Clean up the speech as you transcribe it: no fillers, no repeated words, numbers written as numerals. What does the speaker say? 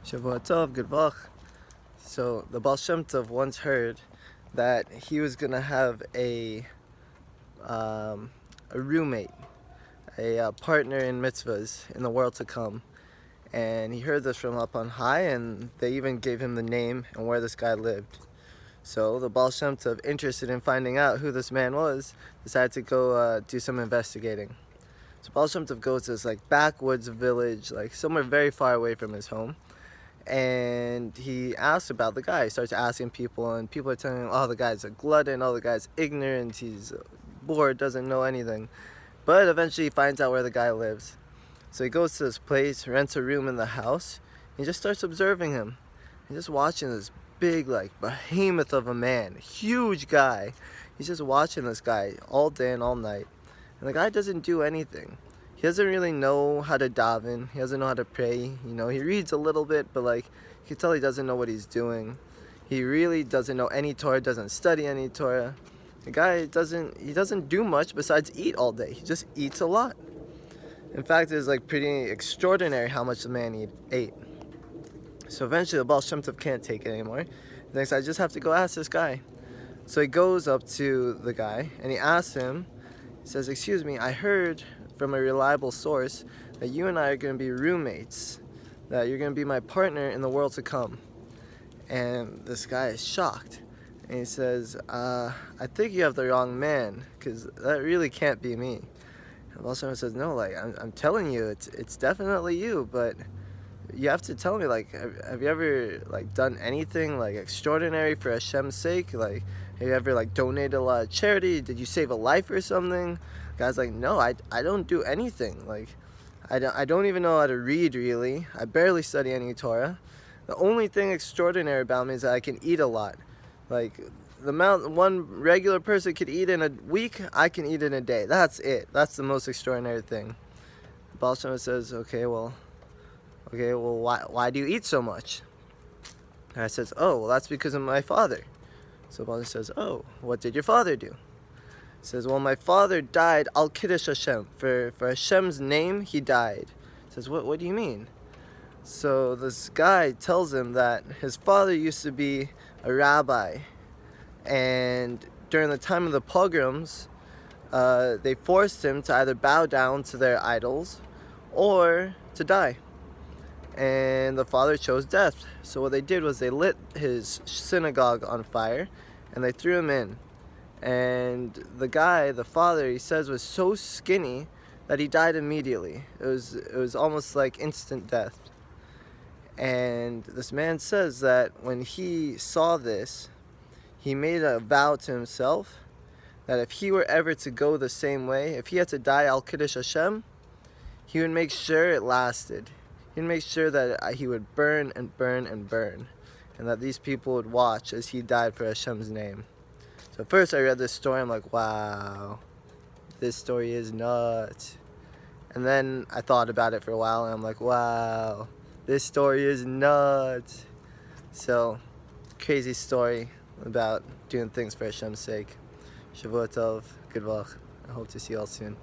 Shavua Tov, good vach. So the Baal Shem Tov once heard that he was gonna have a roommate, a partner in mitzvahs in the world to come, and he heard this from up on high, and they even gave him the name and where this guy lived. So the Baal Shem Tov, interested in finding out who this man was, decided to go do some investigating. So Baal Shem Tov goes to this backwoods village, somewhere very far away from his home. And he asks about the guy. He starts asking people, and people are telling him, oh, the guy's a glutton, oh, the guy's ignorant, he's bored, doesn't know anything. But eventually he finds out where the guy lives. So he goes to this place, rents a room in the house, and he just starts observing him. He's just watching this big, behemoth of a man, huge guy. He's just watching this guy all day and all night. And the guy doesn't do anything. He doesn't really know how to daven. He doesn't know how to pray. He reads a little bit, but you can tell he doesn't know what he's doing. He really doesn't know any Torah, doesn't study any Torah. The guy doesn't do much besides eat all day. He just eats a lot. In fact, it's pretty extraordinary how much the man ate. So eventually the Baal Shem Tov can't take it anymore. He thinks, I just have to go ask this guy. So he goes up to the guy and he asks him, he says, excuse me, I heard from a reliable source that you and I are going to be roommates, that you're going to be my partner in the world to come. And this guy is shocked, and he says, I think you have the wrong man, because that really can't be me. And Baal Shem Tov says, no, I'm telling you, it's definitely you, but you have to tell me, have you ever done anything extraordinary for HaShem's sake? Have you ever donated a lot of charity? Did you save a life or something? The guy's like, no, I don't do anything. I don't even know how to read, really. I barely study any Torah. The only thing extraordinary about me is that I can eat a lot. The amount one regular person could eat in a week, I can eat in a day. That's it. That's the most extraordinary thing. Baal Shem Tov says, okay, well, why do you eat so much? And I says, oh, well, that's because of my father. So Baal Shem Tov says, oh, what did your father do? He says, well, my father died al kiddush HaShem. For HaShem's name, he died. He says, what do you mean? So this guy tells him that his father used to be a rabbi, and during the time of the pogroms, they forced him to either bow down to their idols or to die. And the father chose death. So what they did was they lit his synagogue on fire and they threw him in. And the guy, the father, he says, was so skinny that he died immediately. It was almost like instant death. And this man says that when he saw this, he made a vow to himself that if he were ever to go the same way, if he had to die al kiddush HaShem, he would make sure it lasted. He'd make sure that he would burn and burn and burn, and that these people would watch as he died for HaShem's name. So first I read this story, I'm like, wow, this story is nuts. And then I thought about it for a while, and I'm like, wow, this story is nuts. So, crazy story about doing things for HaShem's sake. Shavua Tov, good vach. I hope to see you all soon.